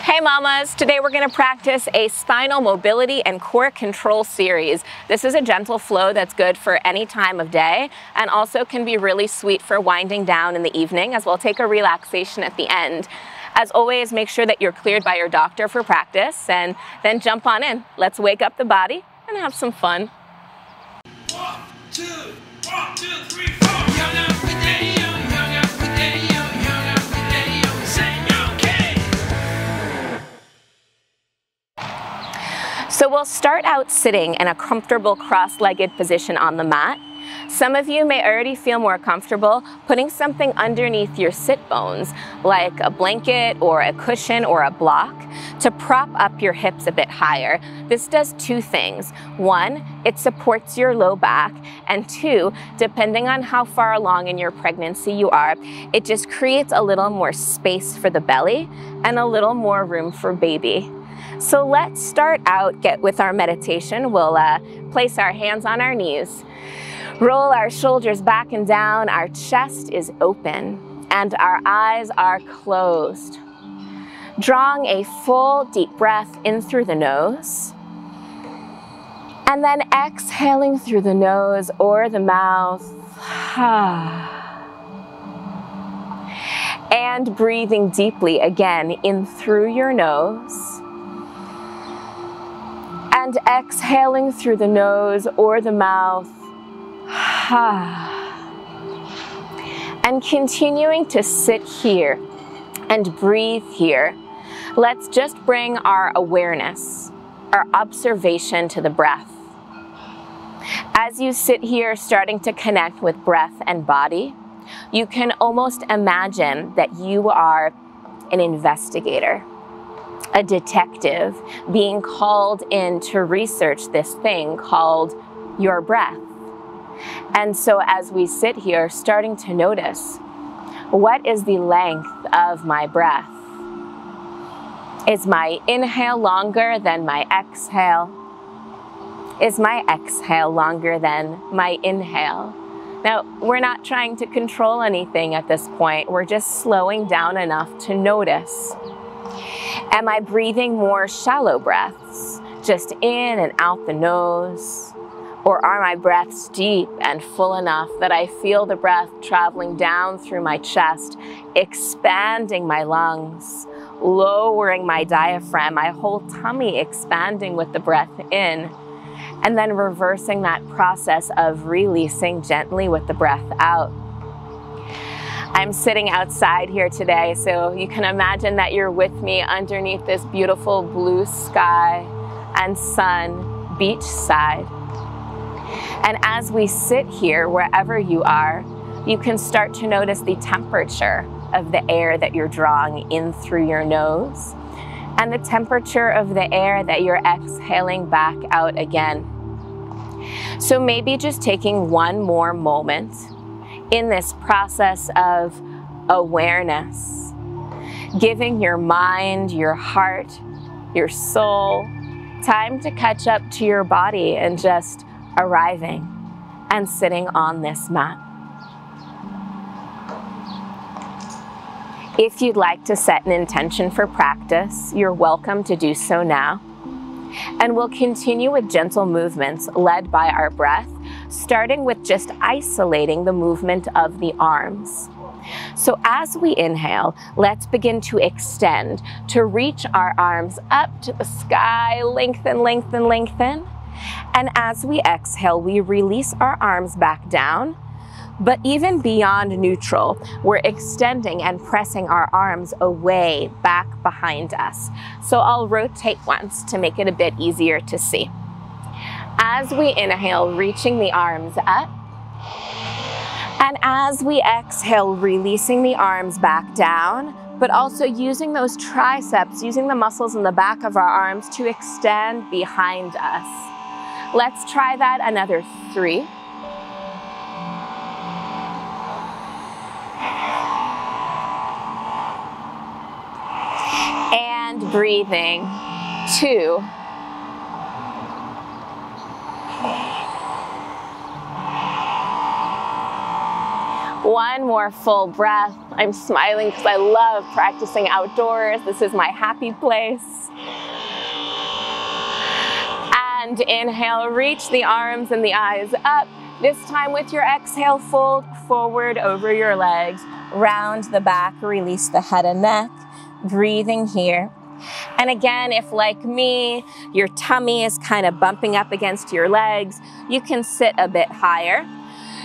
Hey mamas, today we're going to practice a spinal mobility and core control series. This is a gentle flow that's good for any time of day and also can be really sweet for winding down in the evening, as we'll take a relaxation at the end. As always, make sure that you're cleared by your doctor for practice and then jump on in. Let's wake up the body and have some fun. 1, 2, 3, 4. So we'll start out sitting in a comfortable cross-legged position on the mat. Some of you may already feel more comfortable putting something underneath your sit bones, like a blanket or a cushion or a block, to prop up your hips a bit higher. This does two things. One, it supports your low back, and two, depending on how far along in your pregnancy you are, it just creates a little more space for the belly and a little more room for baby. So let's start out with our meditation. We'll place our hands on our knees, roll our shoulders back and down, our chest is open, and our eyes are closed. Drawing a full deep breath in through the nose, and then exhaling through the nose or the mouth. And breathing deeply again in through your nose. And exhaling through the nose or the mouth. And continuing to sit here and breathe here. Let's just bring our awareness, our observation to the breath. As you sit here starting to connect with breath and body, you can almost imagine that you are an investigator, a detective being called in to research this thing called your breath. And so as we sit here, starting to notice, what is the length of my breath? Is my inhale longer than my exhale? Is my exhale longer than my inhale? Now, we're not trying to control anything at this point. We're just slowing down enough to notice. Am I breathing more shallow breaths, just in and out the nose? Or are my breaths deep and full enough that I feel the breath traveling down through my chest, expanding my lungs, lowering my diaphragm, my whole tummy expanding with the breath in, and then reversing that process of releasing gently with the breath out. I'm sitting outside here today, so you can imagine that you're with me underneath this beautiful blue sky and sun, beachside. And as we sit here, wherever you are, you can start to notice the temperature of the air that you're drawing in through your nose and the temperature of the air that you're exhaling back out again. So maybe just taking one more moment in this process of awareness, giving your mind, your heart, your soul time to catch up to your body and just arriving and sitting on this mat. If you'd like to set an intention for practice, you're welcome to do so now. And we'll continue with gentle movements led by our breath, starting with just isolating the movement of the arms. So as we inhale, let's begin to extend, to reach our arms up to the sky, lengthen, lengthen, lengthen. And as we exhale, we release our arms back down. But even beyond neutral, we're extending and pressing our arms away back behind us. So I'll rotate once to make it a bit easier to see. As we inhale, reaching the arms up. And as we exhale, releasing the arms back down, but also using those triceps, using the muscles in the back of our arms to extend behind us. Let's try that another 3. And breathing, 2. One more full breath. I'm smiling because I love practicing outdoors. This is my happy place. And inhale, reach the arms and the eyes up. This time with your exhale, fold forward over your legs. Round the back, release the head and neck. Breathing here. And again, if like me, your tummy is kind of bumping up against your legs, you can sit a bit higher.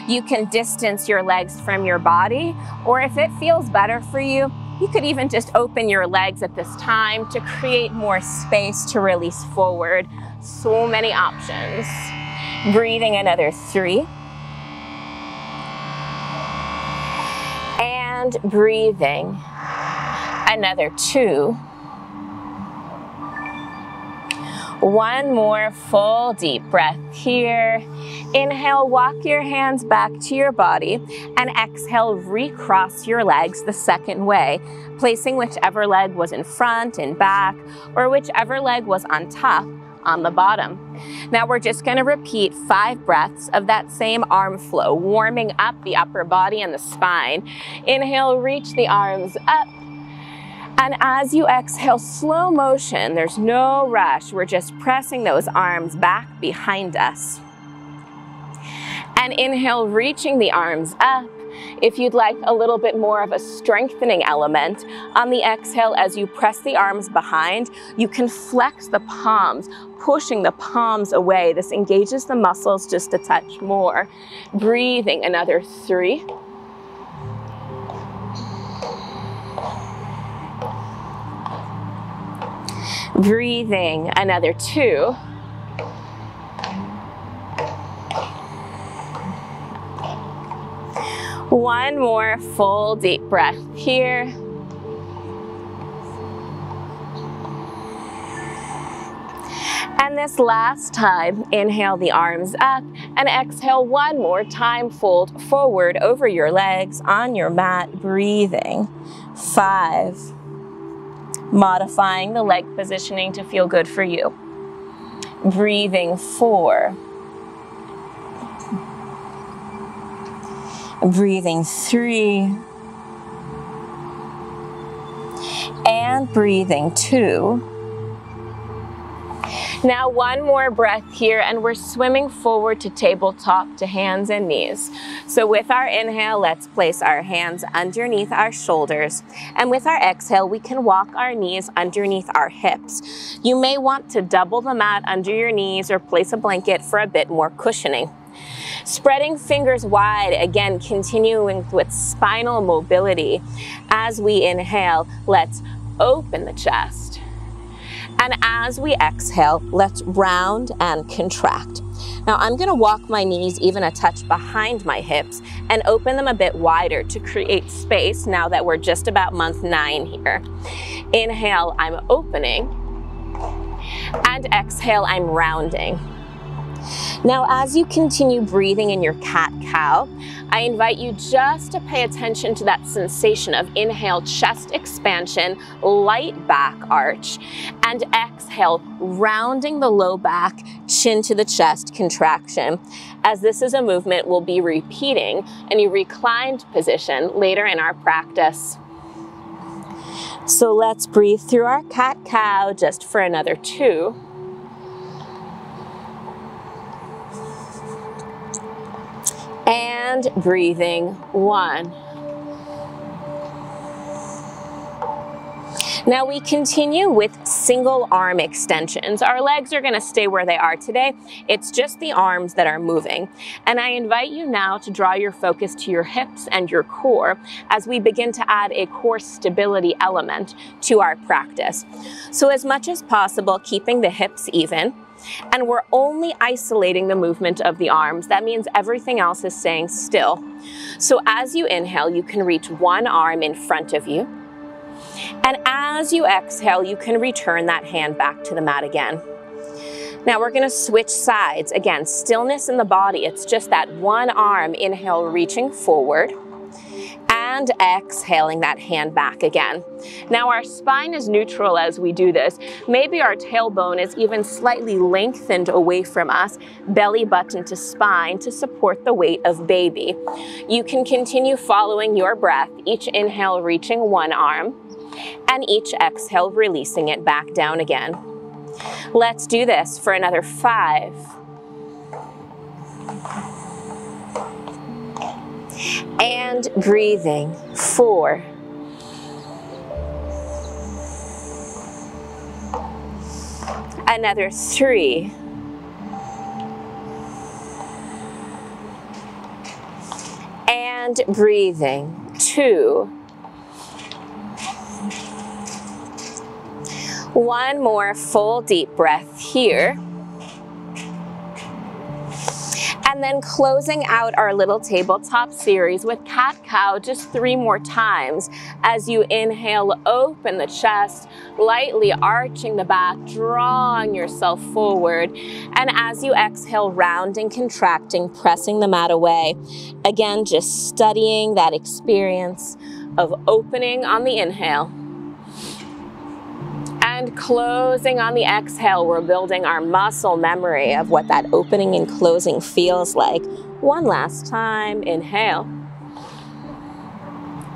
You can distance your legs from your body, or if it feels better for you, you could even just open your legs at this time to create more space to release forward. So many options. Breathing another 3. And breathing another 2. One more full deep breath here. Inhale, walk your hands back to your body, and exhale, recross your legs the second way, placing whichever leg was in front and back, or whichever leg was on top on the bottom. Now we're just going to repeat 5 breaths of that same arm flow, warming up the upper body and the spine. Inhale, reach the arms up. And as you exhale, slow motion, there's no rush. We're just pressing those arms back behind us. And inhale, reaching the arms up. If you'd like a little bit more of a strengthening element, on the exhale, as you press the arms behind, you can flex the palms, pushing the palms away. This engages the muscles just a touch more. Breathing another 3. Breathing another 2. One more full deep breath here. And this last time, inhale the arms up and exhale one more time, fold forward over your legs on your mat, breathing. 5. Modifying the leg positioning to feel good for you. Breathing 4. Breathing 3. And breathing 2. Now one more breath here, and we're swimming forward to tabletop to hands and knees. So with our inhale, let's place our hands underneath our shoulders. And with our exhale, we can walk our knees underneath our hips. You may want to double the mat under your knees or place a blanket for a bit more cushioning. Spreading fingers wide, again, continuing with spinal mobility. As we inhale, let's open the chest. And as we exhale, let's round and contract. Now I'm going to walk my knees even a touch behind my hips and open them a bit wider to create space now that we're just about month 9 here. Inhale, I'm opening. And exhale, I'm rounding. Now, as you continue breathing in your cat-cow, I invite you just to pay attention to that sensation of inhale, chest expansion, light back arch, and exhale, rounding the low back, chin to the chest contraction. As this is a movement we'll be repeating in a reclined position later in our practice. So let's breathe through our cat-cow just for another 2. And breathing 1. Now we continue with single arm extensions. Our legs are going to stay where they are today. It's just the arms that are moving. And I invite you now to draw your focus to your hips and your core as we begin to add a core stability element to our practice. So as much as possible, keeping the hips even. And we're only isolating the movement of the arms. That means everything else is staying still. So as you inhale, you can reach one arm in front of you. And as you exhale, you can return that hand back to the mat again. Now we're going to switch sides. Again, stillness in the body. It's just that one arm, inhale, reaching forward. and exhaling that hand back again. Now our spine is neutral as we do this. Maybe our tailbone is even slightly lengthened away from us, belly button to spine to support the weight of baby. You can continue following your breath, each inhale reaching one arm, and each exhale releasing it back down again. Let's do this for another 5. And breathing, 4. Another 3. And breathing, 2. One more full deep breath here. And then closing out our little tabletop series with cat-cow just 3 more times. As you inhale, open the chest, lightly arching the back, drawing yourself forward. And as you exhale, rounding, contracting, pressing the mat away. Again, just studying that experience of opening on the inhale. And closing on the exhale, we're building our muscle memory of what that opening and closing feels like. One last time, inhale.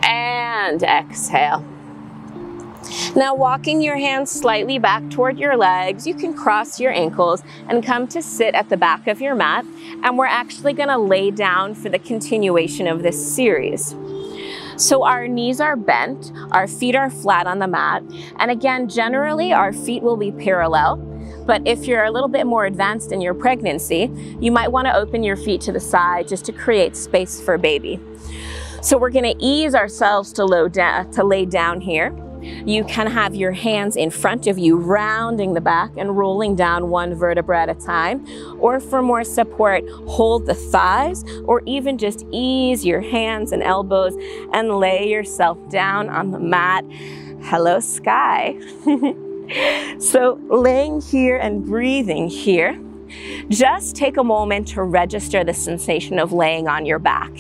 And exhale. Now walking your hands slightly back toward your legs, you can cross your ankles and come to sit at the back of your mat. And we're actually gonna lay down for the continuation of this series. So our knees are bent, our feet are flat on the mat, and again, generally our feet will be parallel, but if you're a little bit more advanced in your pregnancy, you might want to open your feet to the side just to create space for baby. So we're going to ease ourselves to lay down here. You can have your hands in front of you, rounding the back and rolling down one vertebra at a time. Or for more support, hold the thighs, or even just ease your hands and elbows and lay yourself down on the mat. Hello, sky. So laying here and breathing here. Just take a moment to register the sensation of laying on your back.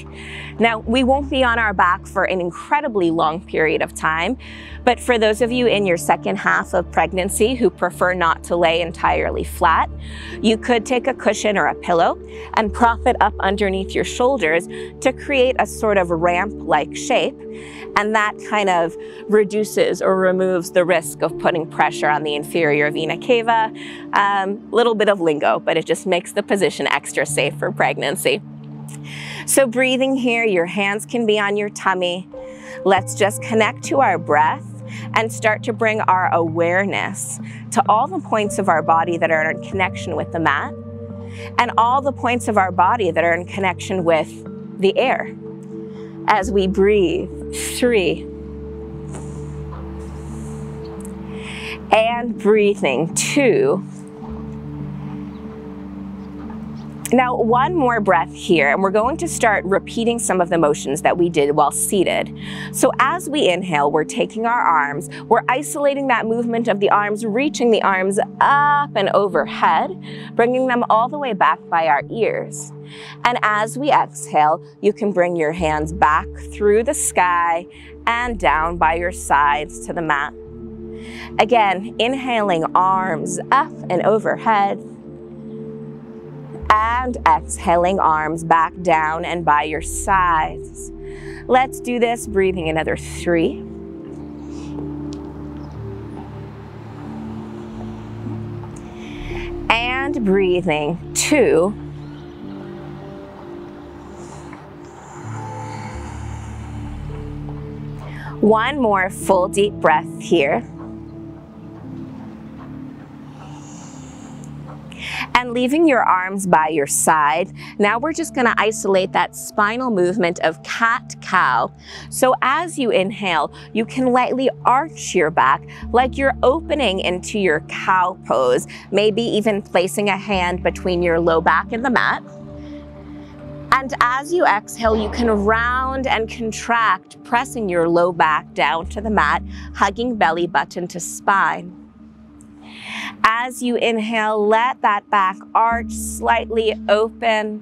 Now, we won't be on our back for an incredibly long period of time, but for those of you in your second half of pregnancy who prefer not to lay entirely flat, you could take a cushion or a pillow and prop it up underneath your shoulders to create a sort of ramp-like shape, and that kind of reduces or removes the risk of putting pressure on the inferior vena cava. Little bit of lingo, but it just makes the position extra safe for pregnancy. So breathing here, your hands can be on your tummy. Let's just connect to our breath and start to bring our awareness to all the points of our body that are in connection with the mat and all the points of our body that are in connection with the air. As we breathe, 3. And breathing, 2. Now, one more breath here, and we're going to start repeating some of the motions that we did while seated. So as we inhale, we're taking our arms, we're isolating that movement of the arms, reaching the arms up and overhead, bringing them all the way back by our ears. And as we exhale, you can bring your hands back through the sky and down by your sides to the mat. Again, inhaling, arms up and overhead, and exhaling, arms back down and by your sides. Let's do this, breathing another 3. And breathing 2. One more full deep breath here. And leaving your arms by your side, now we're just going to isolate that spinal movement of cat-cow. So as you inhale, you can lightly arch your back like you're opening into your cow pose, maybe even placing a hand between your low back and the mat. And as you exhale, you can round and contract, pressing your low back down to the mat, hugging belly button to spine. As you inhale, let that back arch slightly open.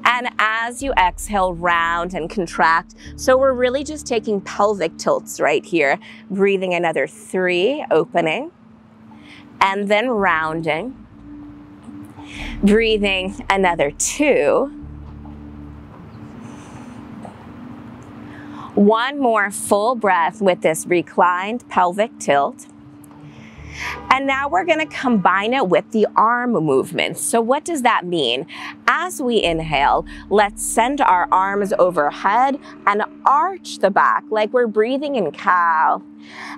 And as you exhale, round and contract. So we're really just taking pelvic tilts right here. Breathing another 3, opening, and then rounding. Breathing another 2. One more full breath with this reclined pelvic tilt. And now we're going to combine it with the arm movements. So what does that mean? As we inhale, let's send our arms overhead and arch the back like we're breathing in cow.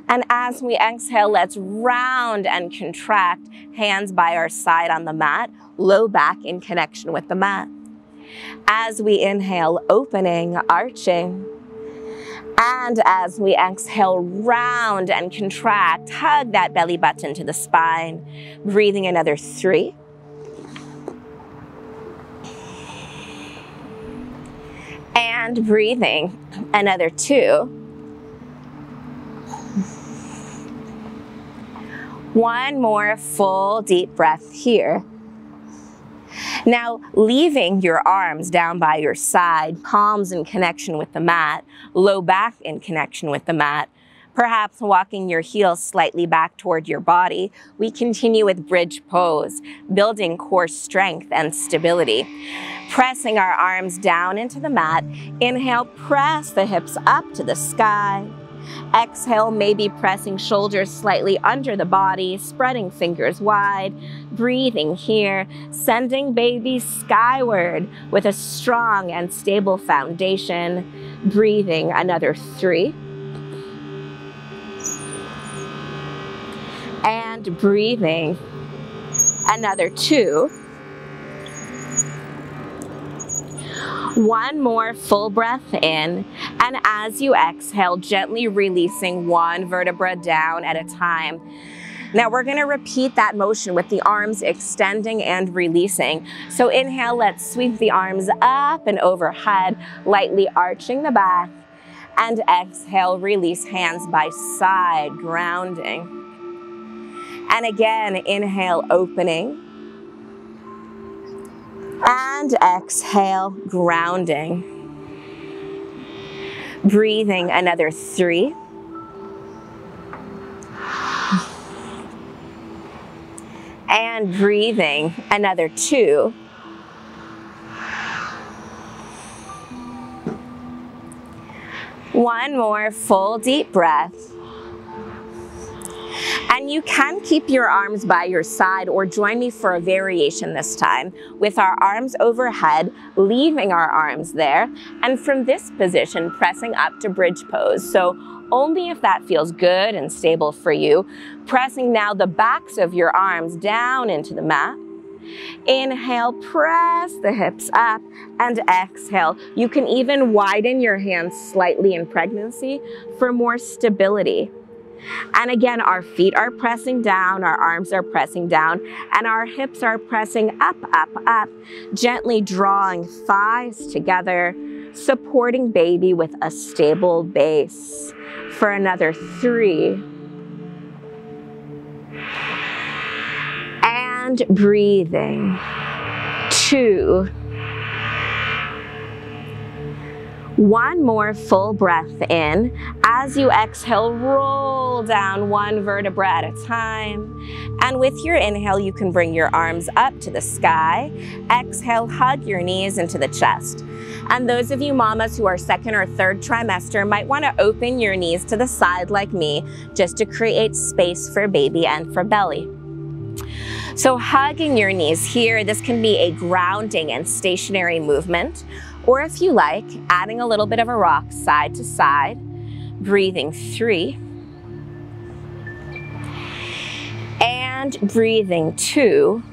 And as we exhale, let's round and contract, hands by our side on the mat, low back in connection with the mat. As we inhale, opening, arching. And as we exhale, round and contract, hug that belly button to the spine. Breathing another 3. And breathing another 2. One more full deep breath here. Now, leaving your arms down by your side, palms in connection with the mat, low back in connection with the mat, perhaps walking your heels slightly back toward your body, we continue with bridge pose, building core strength and stability. Pressing our arms down into the mat, inhale, press the hips up to the sky. Exhale, maybe pressing shoulders slightly under the body, spreading fingers wide. Breathing here, sending baby skyward with a strong and stable foundation. Breathing another 3. And breathing another 2. One more full breath in, and as you exhale, gently releasing one vertebra down at a time. Now we're going to repeat that motion with the arms extending and releasing. So inhale, let's sweep the arms up and overhead, lightly arching the back. And exhale, release hands by side, grounding. And again, inhale, opening. And exhale, grounding. Breathing another 3. And breathing another 2. One more full deep breath. And you can keep your arms by your side or join me for a variation this time with our arms overhead, leaving our arms there, and from this position pressing up to bridge pose. So only if that feels good and stable for you. Pressing now the backs of your arms down into the mat. Inhale, press the hips up, and exhale. You can even widen your hands slightly in pregnancy for more stability. And again, our feet are pressing down, our arms are pressing down, and our hips are pressing up, up, up, gently drawing thighs together, supporting baby with a stable base. For another 3. And breathing. 2. One more full breath in. As you exhale, roll down one vertebra at a time. And with your inhale, you can bring your arms up to the sky. Exhale, hug your knees into the chest. And those of you mamas who are 2nd or 3rd trimester might want to open your knees to the side like me, just to create space for baby and for belly. So hugging your knees here, this can be a grounding and stationary movement. Or if you like, adding a little bit of a rock side to side. Breathing 3. And breathing 2.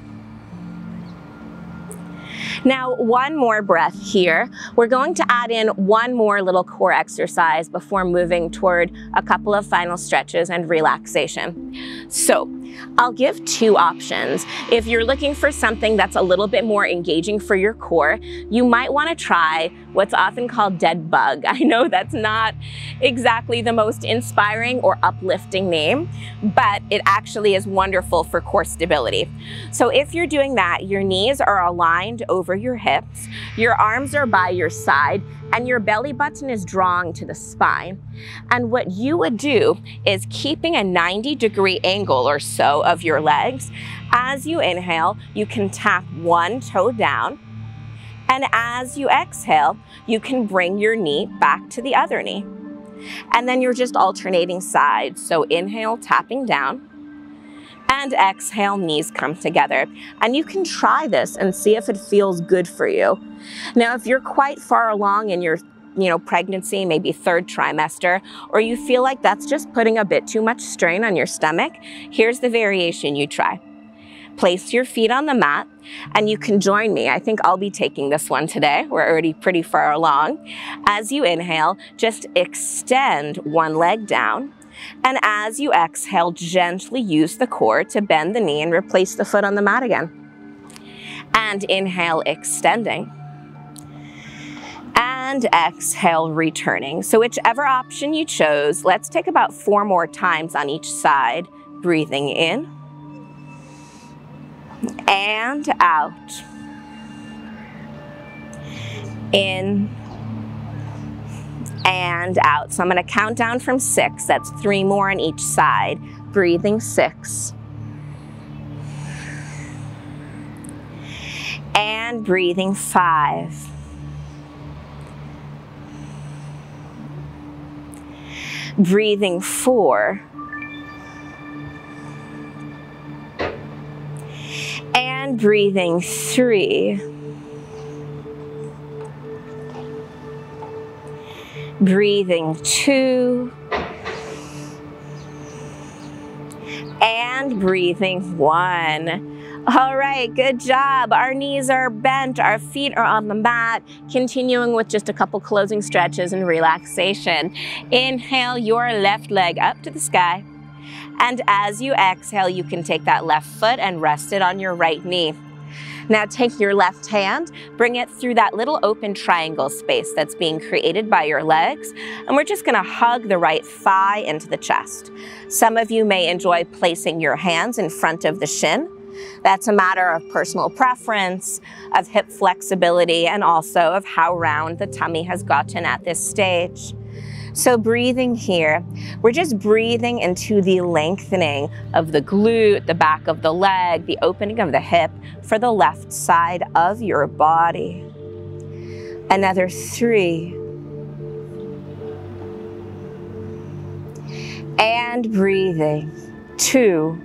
Now, one more breath here. We're going to add in one more little core exercise before moving toward a couple of final stretches and relaxation. So, I'll give two options. If you're looking for something that's a little bit more engaging for your core, you might want to try what's often called dead bug. I know that's not exactly the most inspiring or uplifting name, but it actually is wonderful for core stability. So if you're doing that, your knees are aligned over your hips, your arms are by your side, and your belly button is drawn to the spine. And what you would do is keeping a 90-degree angle or so of your legs. As you inhale, you can tap one toe down. And as you exhale, you can bring your knee back to the other knee. And then you're just alternating sides. So inhale, tapping down. And exhale, knees come together. And you can try this and see if it feels good for you. Now, if you're quite far along in your pregnancy, maybe third trimester, or you feel like that's just putting a bit too much strain on your stomach, here's the variation you try. Place your feet on the mat, and you can join me. I think I'll be taking this one today. We're already pretty far along. As you inhale, just extend one leg down. And as you exhale, gently use the core to bend the knee and replace the foot on the mat again. And inhale, extending. And exhale, returning. So whichever option you chose, let's take about 4 more times on each side. Breathing in and out. In and out. So I'm going to count down from 6. That's 3 more on each side. Breathing 6. And breathing 5. Breathing 4. And breathing 3. Breathing 2. And breathing 1. All right, good job. Our knees are bent, our feet are on the mat. Continuing with just a couple closing stretches and relaxation. Inhale your left leg up to the sky. And as you exhale, you can take that left foot and rest it on your right knee. Now take your left hand, bring it through that little open triangle space that's being created by your legs, and we're just gonna hug the right thigh into the chest. Some of you may enjoy placing your hands in front of the shin. That's a matter of personal preference, of hip flexibility, and also of how round the tummy has gotten at this stage. So breathing here, we're just breathing into the lengthening of the glute, the back of the leg, the opening of the hip for the left side of your body. Another 3. And breathing 2.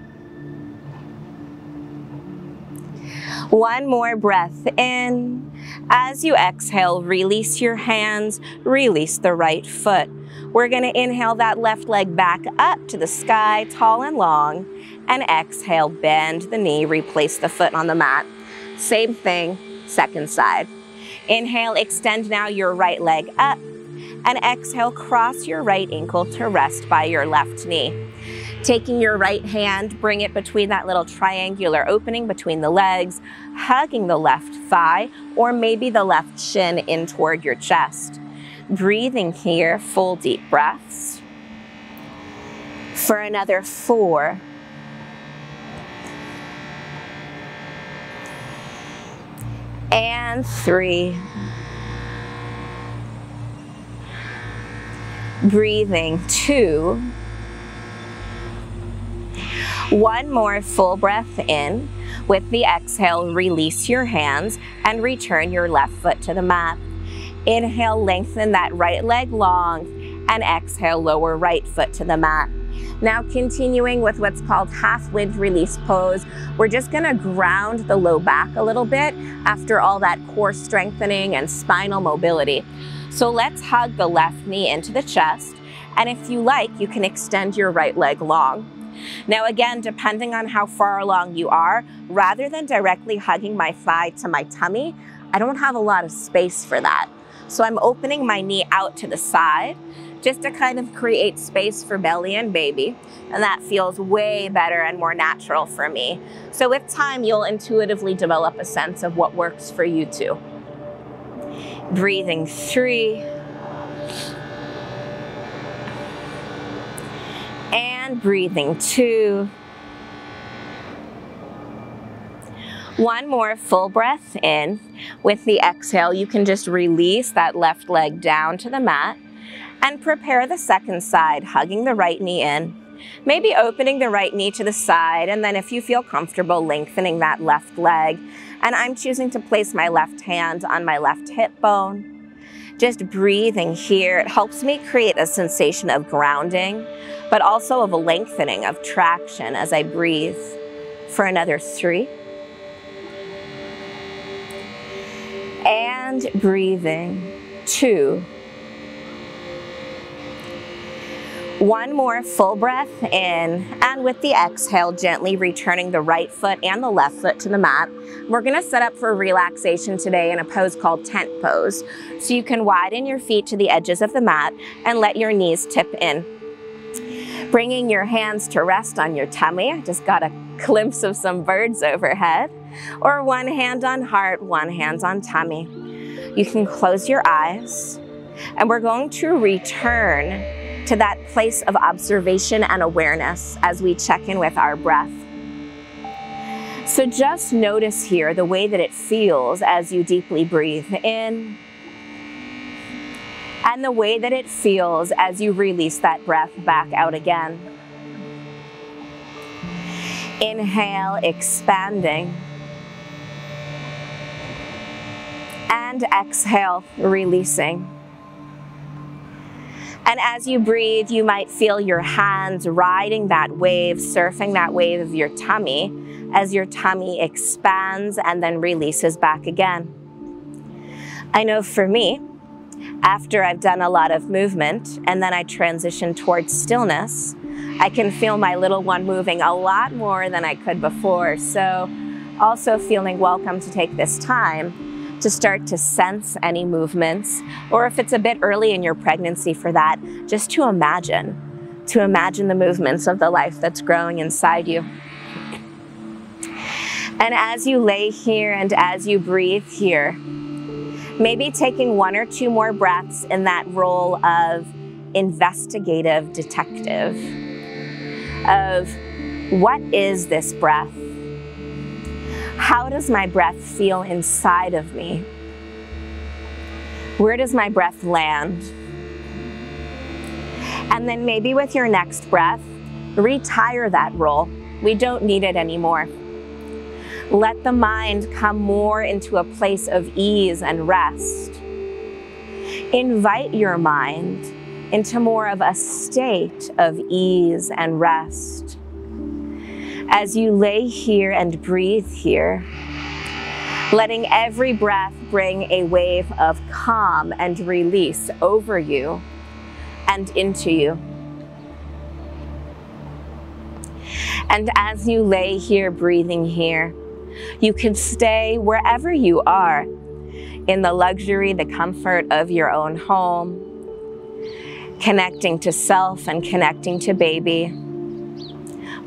One more breath in. As you exhale, release your hands, release the right foot. We're going to inhale that left leg back up to the sky, tall and long, and exhale, bend the knee, replace the foot on the mat. Same thing, second side. Inhale, extend now your right leg up, and exhale, cross your right ankle to rest by your left knee. Taking your right hand, bring it between that little triangular opening between the legs, hugging the left thigh, or maybe the left shin in toward your chest. Breathing here, full deep breaths. For another 4. And 3. Breathing 2. One more full breath in. With the exhale, release your hands and return your left foot to the mat. Inhale, lengthen that right leg long, and exhale, lower right foot to the mat. Now continuing with what's called half wind release pose, we're just gonna ground the low back a little bit after all that core strengthening and spinal mobility. So let's hug the left knee into the chest, and if you like, you can extend your right leg long. Now again, depending on how far along you are, rather than directly hugging my thigh to my tummy, I don't have a lot of space for that. So I'm opening my knee out to the side, just to kind of create space for belly and baby. And that feels way better and more natural for me. So with time, you'll intuitively develop a sense of what works for you too. Breathing 3. And breathing 2. One more full breath in. With the exhale, you can just release that left leg down to the mat and prepare the second side, hugging the right knee in. Maybe opening the right knee to the side, and then if you feel comfortable, lengthening that left leg. And I'm choosing to place my left hand on my left hip bone. Just breathing here, it helps me create a sensation of grounding, but also of a lengthening of traction as I breathe for another 3. And breathing 2. One more full breath in, and with the exhale, gently returning the right foot and the left foot to the mat. We're gonna set up for relaxation today in a pose called tent pose. So you can widen your feet to the edges of the mat and let your knees tip in. Bringing your hands to rest on your tummy. I just got a glimpse of some birds overhead. Or one hand on heart, one hand on tummy. You can close your eyes, and we're going to return to that place of observation and awareness as we check in with our breath. So just notice here the way that it feels as you deeply breathe in, and the way that it feels as you release that breath back out again. Inhale, expanding. And exhale, releasing. And as you breathe, you might feel your hands riding that wave, surfing that wave of your tummy as your tummy expands and then releases back again. I know for me, after I've done a lot of movement and then I transition towards stillness, I can feel my little one moving a lot more than I could before. So also feeling welcome to take this time to start to sense any movements, or if it's a bit early in your pregnancy for that, just to imagine the movements of the life that's growing inside you. And as you lay here and as you breathe here, maybe taking 1 or 2 more breaths in that role of investigative detective, of what is this breath? How does my breath feel inside of me? Where does my breath land? And then maybe with your next breath, retire that role. We don't need it anymore. Let the mind come more into a place of ease and rest. Invite your mind into more of a state of ease and rest. As you lay here and breathe here, letting every breath bring a wave of calm and release over you and into you. And as you lay here, breathing here, you can stay wherever you are, in the luxury, the comfort of your own home, connecting to self and connecting to baby.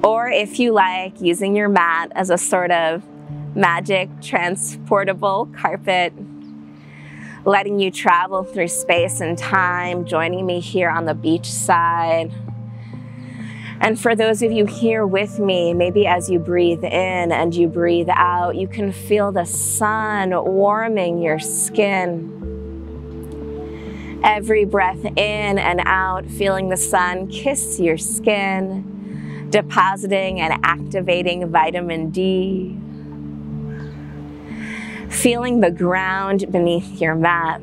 Or if you like, using your mat as a sort of magic transportable carpet, letting you travel through space and time, joining me here on the beach side. And for those of you here with me, maybe as you breathe in and you breathe out, you can feel the sun warming your skin. Every breath in and out, feeling the sun kiss your skin, depositing and activating vitamin D. Feeling the ground beneath your mat.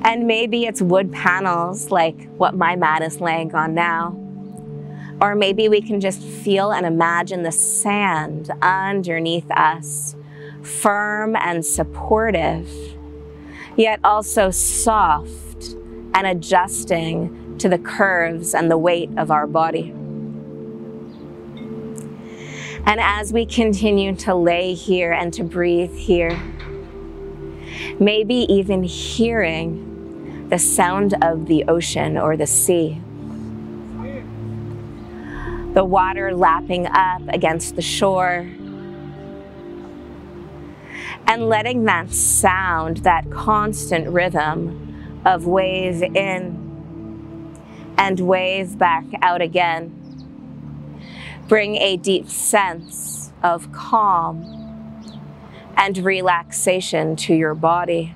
And maybe it's wood panels like what my mat is laying on now. Or maybe we can just feel and imagine the sand underneath us, firm and supportive, yet also soft and adjusting to the curves and the weight of our body. And as we continue to lay here and to breathe here, maybe even hearing the sound of the ocean or the sea. The water lapping up against the shore. And letting that sound, that constant rhythm of wave in and wave back out again, bring a deep sense of calm and relaxation to your body.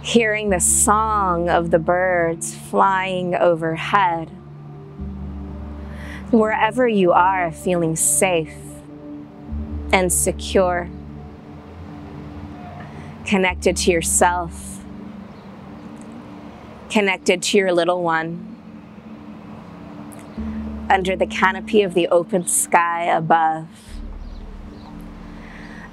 Hearing the song of the birds flying overhead. Wherever you are, feeling safe and secure, connected to yourself, connected to your little one, under the canopy of the open sky above.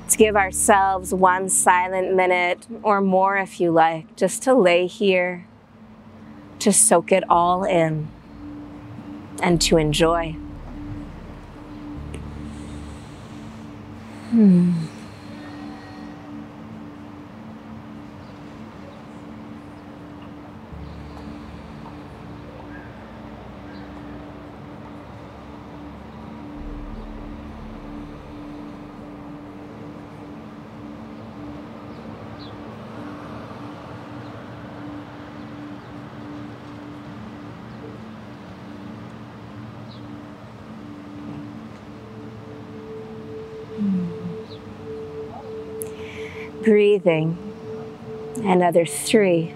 Let's give ourselves one silent minute, or more if you like, just to lay here, to soak it all in, and to enjoy. Breathing, another 3.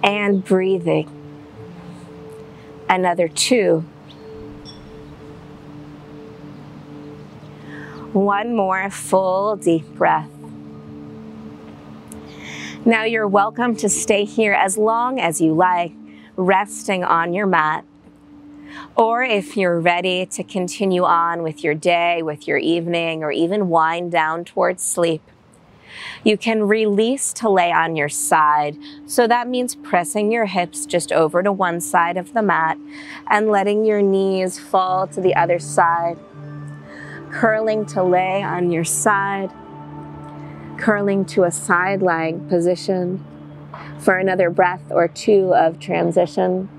And breathing, another 2. One more full deep breath. Now you're welcome to stay here as long as you like, resting on your mat. Or if you're ready to continue on with your day, with your evening, or even wind down towards sleep, you can release to lay on your side. So that means pressing your hips just over to one side of the mat and letting your knees fall to the other side. Curling to lay on your side, curling to a side lying position for another breath or 2 of transition.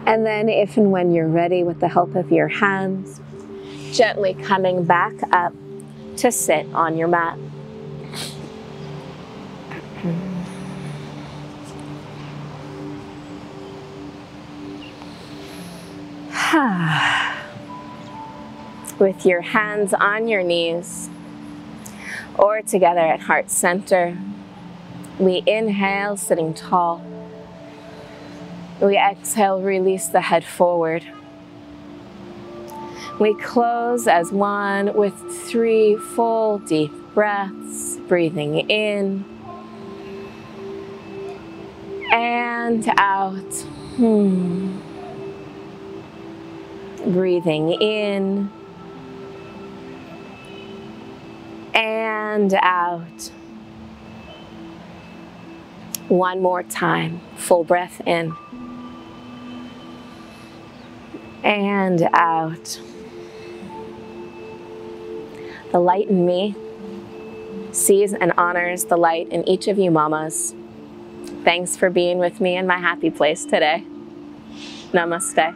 And then if and when you're ready, with the help of your hands, gently coming back up to sit on your mat. With your hands on your knees or together at heart center, we inhale, sitting tall. We exhale, release the head forward. We close as one with 3 full deep breaths, breathing in and out. Breathing in and out. One more time, full breath in and out. The light in me sees and honors the light in each of you mamas. Thanks for being with me in my happy place today. Namaste.